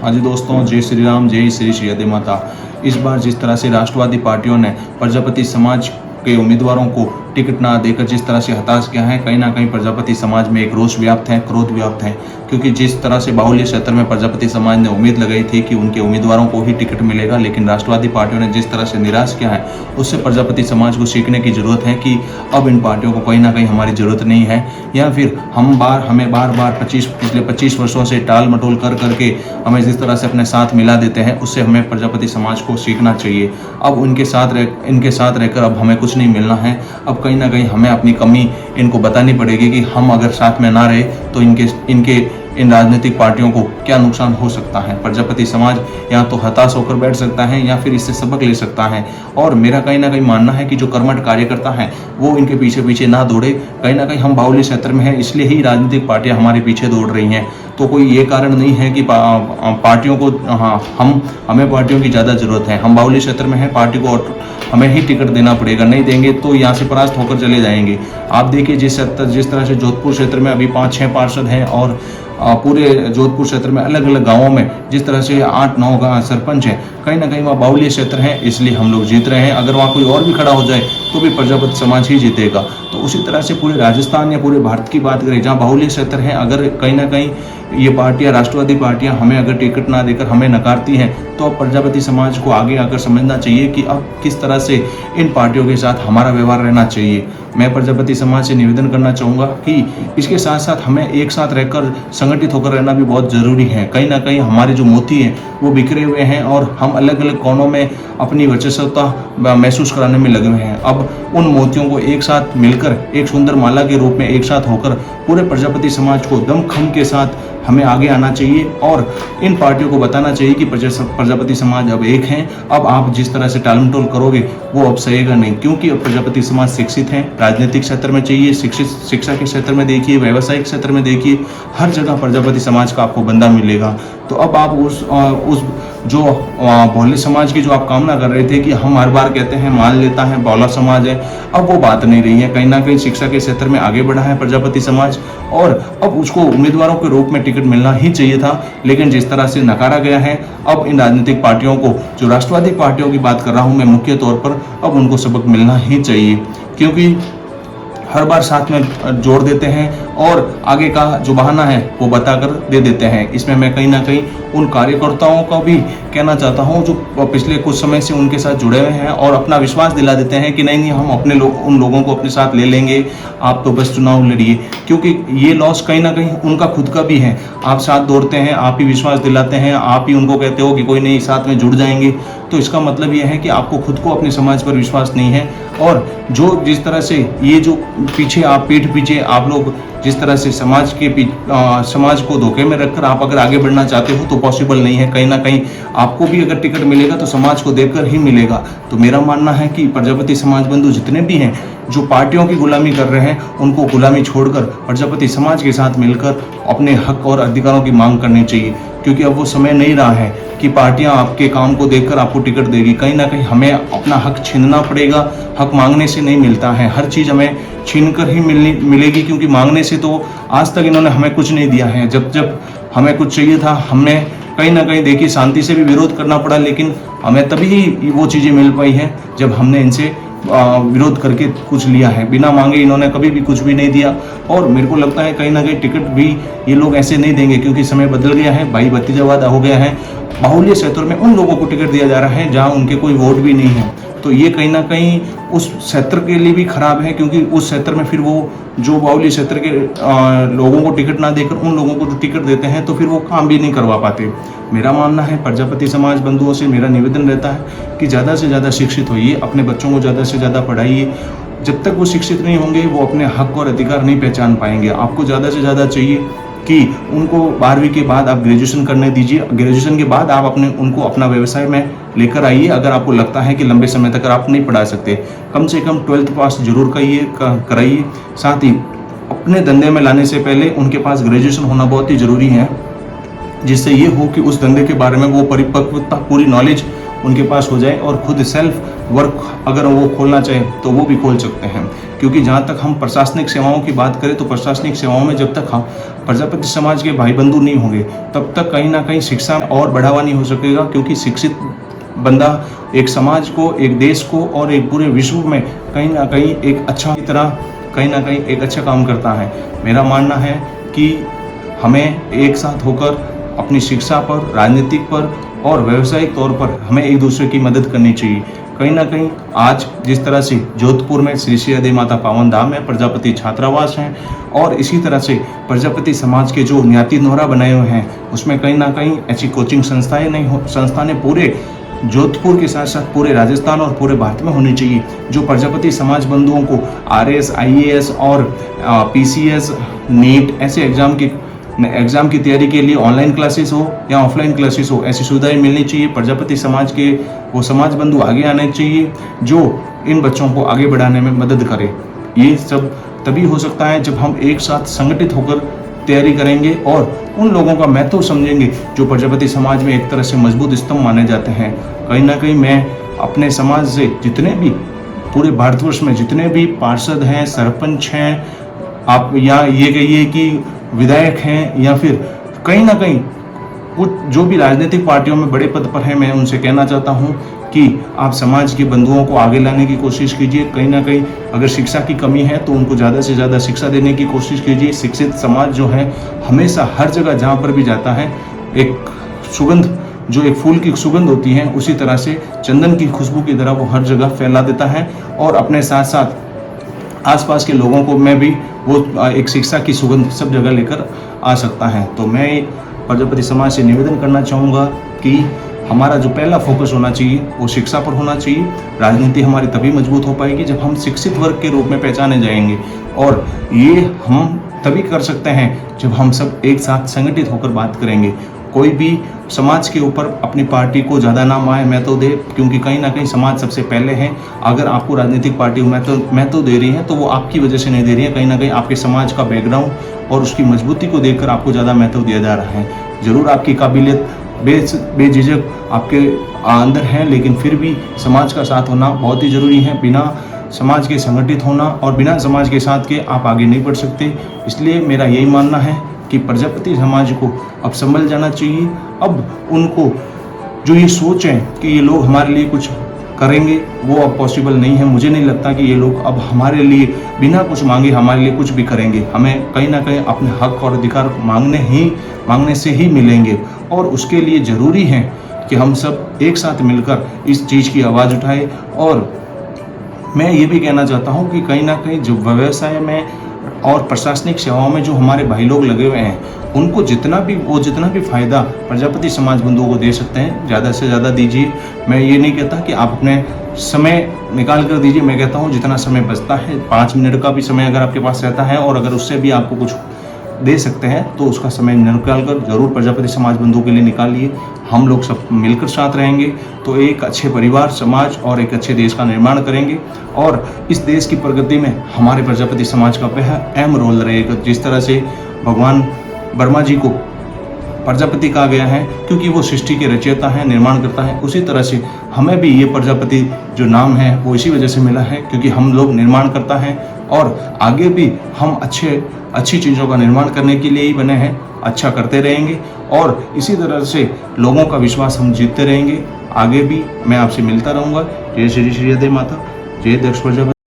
हाँ जी दोस्तों, जय श्री राम, जय श्री श्रीयदे माता। इस बार जिस तरह से राष्ट्रवादी पार्टियों ने प्रजापति समाज के उम्मीदवारों को टिकट ना देकर जिस तरह से हताश किया है, कहीं ना कहीं प्रजापति समाज में एक रोष व्याप्त है, क्रोध व्याप्त है। क्योंकि जिस तरह से बाहुल्य क्षेत्र में प्रजापति समाज ने उम्मीद लगाई थी कि उनके उम्मीदवारों को ही टिकट मिलेगा, लेकिन राष्ट्रवादी पार्टियों ने जिस तरह से निराश किया है, उससे प्रजापति समाज को सीखने की जरूरत है कि अब इन पार्टियों को कहीं ना कहीं हमारी जरूरत नहीं है, या फिर हमें बार बार पिछले 25 वर्षों से टाल मटोल कर करके हमें जिस तरह से अपने साथ मिला देते हैं, उससे हमें प्रजापति समाज को सीखना चाहिए। अब इनके साथ रहकर अब हमें कुछ नहीं मिलना है। अब कहीं ना कहीं हमें अपनी कमी इनको बतानी पड़ेगी कि हम अगर साथ में ना रहे तो इन राजनीतिक पार्टियों को क्या नुकसान हो सकता है। प्रजापति समाज या तो हताश होकर बैठ सकता है या फिर इससे सबक ले सकता है। और मेरा कहीं ना कहीं मानना है कि जो कर्मठ कार्यकर्ता है वो इनके पीछे पीछे ना दौड़े। कहीं ना कहीं हम बाहुल्य क्षेत्र में हैं, इसलिए ही राजनीतिक पार्टियां हमारे पीछे दौड़ रही हैं। तो कोई ये कारण नहीं है कि पार्टियों को हमें पार्टियों की ज़्यादा जरूरत है। हम बाहुल्य क्षेत्र में हैं, पार्टी को हमें ही टिकट देना पड़ेगा, नहीं देंगे तो यहाँ से परास्त होकर चले जाएंगे। आप देखिए जिस तरह से जोधपुर क्षेत्र में अभी 5-6 पार्षद हैं और पूरे जोधपुर क्षेत्र में अलग अलग गांवों में जिस तरह से 8-9 सरपंच हैं, कहीं ना कहीं वहाँ बाहुल्य क्षेत्र है, इसलिए हम लोग जीत रहे हैं। अगर वहाँ कोई और भी खड़ा हो जाए तो भी प्रजापति समाज ही जीतेगा। तो उसी तरह से पूरे राजस्थान या पूरे भारत की बात करें, जहाँ बाहुल्य क्षेत्र है, अगर कहीं ना कहीं ये पार्टियां, राष्ट्रवादी पार्टियां हमें अगर टिकट ना देकर हमें नकारती हैं, तो अब प्रजापति समाज को आगे आकर समझना चाहिए कि अब किस तरह से इन पार्टियों के साथ हमारा व्यवहार रहना चाहिए। मैं प्रजापति समाज से निवेदन करना चाहूँगा कि इसके साथ साथ हमें एक साथ रहकर संगठित होकर रहना भी बहुत ज़रूरी है। कहीं ना कहीं हमारे जो मोती हैं वो बिखरे हुए हैं और हम अलग अलग कोनों में अपनी वर्चस्वता महसूस कराने में लगे हुए हैं। अब उन मोतियों को एक साथ मिलकर एक सुंदर माला के रूप में एक साथ होकर पूरे प्रजापति समाज को दमखम के साथ हमें आगे आना चाहिए और इन पार्टियों को बताना चाहिए कि प्रजापति समाज अब एक हैं। अब आप जिस तरह से टालमटोल करोगे वो अब सहेगा नहीं, क्योंकि अब प्रजापति समाज शिक्षित हैं। राजनीतिक क्षेत्र में चाहिए, शिक्षा के क्षेत्र में देखिए, व्यावसायिक क्षेत्र में देखिए, हर जगह प्रजापति समाज का आपको बंदा मिलेगा। तो अब आप उस जो भोले समाज की जो आप कामना कर रहे थे कि हम हर बार कहते हैं मान लेता है भोला समाज है, अब वो बात नहीं रही है। कहीं ना कहीं शिक्षा के क्षेत्र में आगे बढ़ा है प्रजापति समाज और अब उसको उम्मीदवारों के रूप में टिकट मिलना ही चाहिए था, लेकिन जिस तरह से नकारा गया है, अब इन राजनीतिक पार्टियों को, जो राष्ट्रवादी पार्टियों की बात कर रहा हूं मैं मुख्य तौर पर, अब उनको सबक मिलना ही चाहिए। क्योंकि हर बार साथ में जोड़ देते हैं और आगे का जो बहाना है वो बताकर दे देते हैं। इसमें मैं कहीं ना कहीं उन कार्यकर्ताओं का भी कहना चाहता हूं जो पिछले कुछ समय से उनके साथ जुड़े हुए हैं और अपना विश्वास दिला देते हैं कि नहीं हम उन लोगों को अपने साथ ले लेंगे, आप तो बस चुनाव लड़िए। क्योंकि ये लॉस कहीं ना कहीं उनका खुद का भी है। आप साथ दौड़ते हैं, आप ही विश्वास दिलाते हैं, आप ही उनको कहते हो कि कोई नहीं साथ में जुड़ जाएंगे, तो इसका मतलब ये है कि आपको खुद को अपने समाज पर विश्वास नहीं है। और जो जिस तरह से ये जो पीठ पीछे आप लोग जिस तरह से समाज को धोखे में रखकर आप अगर आगे बढ़ना चाहते हो तो पॉसिबल नहीं है। कहीं ना कहीं आपको भी अगर टिकट मिलेगा तो समाज को देकर ही मिलेगा। तो मेरा मानना है कि प्रजापति समाज बंधु जितने भी हैं जो पार्टियों की गुलामी कर रहे हैं, उनको गुलामी छोड़कर प्रजापति समाज के साथ मिलकर अपने हक और अधिकारों की मांग करनी चाहिए। क्योंकि अब वो समय नहीं रहा है कि पार्टियां आपके काम को देखकर आपको टिकट देगी। कहीं ना कहीं हमें अपना हक छीनना पड़ेगा। हक मांगने से नहीं मिलता है, हर चीज़ हमें छीन कर ही मिलेगी। क्योंकि मांगने से तो आज तक इन्होंने हमें कुछ नहीं दिया है। जब हमें कुछ चाहिए था, हमने कहीं ना कहीं देखिए शांति से भी विरोध करना पड़ा, लेकिन हमें तभी वो चीज़ें मिल पाई हैं जब हमने इनसे विरोध करके कुछ लिया है। बिना मांगे इन्होंने कभी भी कुछ भी नहीं दिया। और मेरे को लगता है कहीं ना कहीं टिकट भी ये लोग ऐसे नहीं देंगे, क्योंकि समय बदल गया है, भाई भतीजावाद हो गया है। बाहुल्य क्षेत्र में उन लोगों को टिकट दिया जा रहा है जहां उनके कोई वोट भी नहीं है। तो ये कहीं ना कहीं उस क्षेत्र के लिए भी खराब है, क्योंकि उस क्षेत्र में फिर वो जो बाहुल्य क्षेत्र के लोगों को टिकट ना देकर उन लोगों को जो टिकट देते हैं तो फिर वो काम भी नहीं करवा पाते। मेरा मानना है, प्रजापति समाज बंधुओं से मेरा निवेदन रहता है कि ज़्यादा से ज़्यादा शिक्षित होइए, अपने बच्चों को ज़्यादा से ज़्यादा पढ़ाइए। जब तक वो शिक्षित नहीं होंगे वो अपने हक और अधिकार नहीं पहचान पाएंगे। आपको ज़्यादा से ज़्यादा चाहिए कि उनको 12वीं के बाद आप ग्रेजुएशन करने दीजिए। ग्रेजुएशन के बाद आप उनको अपना व्यवसाय में लेकर आइए। अगर आपको लगता है कि लंबे समय तक आप नहीं पढ़ा सकते, कम से कम 12th पास जरूर कराइए। साथ ही अपने धंधे में लाने से पहले उनके पास ग्रेजुएशन होना बहुत ही ज़रूरी है, जिससे ये हो कि उस धंधे के बारे में वो परिपक्वता, पूरी नॉलेज उनके पास हो जाए और खुद सेल्फ वर्क अगर वो खोलना चाहे तो वो भी खोल सकते हैं। क्योंकि जहाँ तक हम प्रशासनिक सेवाओं की बात करें तो प्रशासनिक सेवाओं में जब तक हम प्रजापति समाज के भाई बंधु नहीं होंगे तब तक कहीं ना कहीं शिक्षा और बढ़ावा नहीं हो सकेगा। क्योंकि शिक्षित बंदा एक समाज को, एक देश को और एक पूरे विश्व में कहीं ना कहीं एक अच्छा की तरह कहीं ना कहीं एक अच्छा काम करता है। मेरा मानना है कि हमें एक साथ होकर अपनी शिक्षा पर, राजनीतिक पर और व्यावसायिक तौर पर हमें एक दूसरे की मदद करनी चाहिए। कहीं ना कहीं आज जिस तरह से जोधपुर में श्री श्री यदि माता पावन धाम है, प्रजापति छात्रावास हैं और इसी तरह से प्रजापति समाज के जो न्याती नोहरा बनाए हुए हैं उसमें कहीं ना कहीं ऐसी कोचिंग संस्थाएं पूरे जोधपुर के साथ साथ पूरे राजस्थान और पूरे भारत में होनी चाहिए, जो प्रजापति समाज बंधुओं को RS, IAS और PCS, नीट ऐसे एग्जाम की तैयारी के लिए ऑनलाइन क्लासेस हो या ऑफलाइन क्लासेस हो, ऐसी सुविधाएं मिलनी चाहिए। प्रजापति समाज के वो समाज बंधु आगे आने चाहिए जो इन बच्चों को आगे बढ़ाने में मदद करे। ये सब तभी हो सकता है जब हम एक साथ संगठित होकर तैयारी करेंगे और उन लोगों का महत्व समझेंगे जो प्रजापति समाज में एक तरह से मजबूत स्तंभ माने जाते हैं। कहीं ना कहीं मैं अपने समाज से जितने भी पूरे भारतवर्ष में जितने भी पार्षद हैं, सरपंच हैं, आप या ये कहिए कि विधायक हैं या फिर कहीं ना कहीं कुछ जो भी राजनीतिक पार्टियों में बड़े पद पर हैं, मैं उनसे कहना चाहता हूं कि आप समाज के बंधुओं को आगे लाने की कोशिश कीजिए। कहीं ना कहीं अगर शिक्षा की कमी है तो उनको ज़्यादा से ज़्यादा शिक्षा देने की कोशिश कीजिए। शिक्षित समाज जो है हमेशा हर जगह जहाँ पर भी जाता है एक सुगंध, जो एक फूल की सुगंध होती है उसी तरह से चंदन की खुशबू की तरह वो हर जगह फैला देता है और अपने साथ साथ आसपास के लोगों को में भी वो एक शिक्षा की सुगंध सब जगह लेकर आ सकता है। तो मैं प्रजापति समाज से निवेदन करना चाहूँगा कि हमारा जो पहला फोकस होना चाहिए वो शिक्षा पर होना चाहिए। राजनीति हमारी तभी मजबूत हो पाएगी जब हम शिक्षित वर्ग के रूप में पहचाने जाएंगे और ये हम तभी कर सकते हैं जब हम सब एक साथ संगठित होकर बात करेंगे। कोई भी समाज के ऊपर अपनी पार्टी को ज़्यादा नाम आए महत्व दे, क्योंकि कहीं ना कहीं समाज सबसे पहले है। अगर आपको राजनीतिक पार्टी महत्व दे रही है तो वो आपकी वजह से नहीं दे रही है, कहीं ना कहीं आपके समाज का बैकग्राउंड और उसकी मजबूती को देखकर आपको ज़्यादा महत्व दिया जा रहा है। ज़रूर आपकी काबिलियत बेझिझक आपके अंदर है, लेकिन फिर भी समाज का साथ होना बहुत ही ज़रूरी है। बिना समाज के संगठित होना और बिना समाज के साथ के आप आगे नहीं बढ़ सकते। इसलिए मेरा यही मानना है कि प्रजापति समाज को अब संभल जाना चाहिए। अब उनको जो ये सोच है कि ये लोग हमारे लिए कुछ करेंगे वो अब पॉसिबल नहीं है। मुझे नहीं लगता कि ये लोग अब हमारे लिए बिना कुछ मांगे हमारे लिए कुछ भी करेंगे। हमें कहीं ना कहीं अपने हक और अधिकार मांगने से ही मिलेंगे और उसके लिए ज़रूरी है कि हम सब एक साथ मिलकर इस चीज़ की आवाज़ उठाएं। और मैं ये भी कहना चाहता हूँ कि कहीं ना कहीं जो व्यवसाय में और प्रशासनिक सेवाओं में जो हमारे भाई लोग लगे हुए हैं उनको जितना भी फ़ायदा प्रजापति समाज बंधुओं को दे सकते हैं ज़्यादा से ज़्यादा दीजिए। मैं ये नहीं कहता कि आप अपने समय निकाल कर दीजिए, मैं कहता हूँ जितना समय बचता है 5 मिनट का भी समय अगर आपके पास रहता है और अगर उससे भी आपको कुछ दे सकते हैं तो उसका समय निकाल कर जरूर प्रजापति समाज बंधुओं के लिए निकालिए। हम लोग सब मिलकर साथ रहेंगे तो एक अच्छे परिवार, समाज और एक अच्छे देश का निर्माण करेंगे और इस देश की प्रगति में हमारे प्रजापति समाज का बेहद अहम रोल रहेगा। जिस तरह से भगवान ब्रह्मा जी को प्रजापति कहा गया है क्योंकि वो सृष्टि के रचयिता है, निर्माण करता है, उसी तरह से हमें भी ये प्रजापति जो नाम है वो इसी वजह से मिला है क्योंकि हम लोग निर्माण करता है और आगे भी हम अच्छी चीज़ों का निर्माण करने के लिए ही बने हैं। अच्छा करते रहेंगे और इसी तरह से लोगों का विश्वास हम जीतते रहेंगे। आगे भी मैं आपसे मिलता रहूँगा। जय श्री श्री यदि माता, जय दक्ष प्रजापति।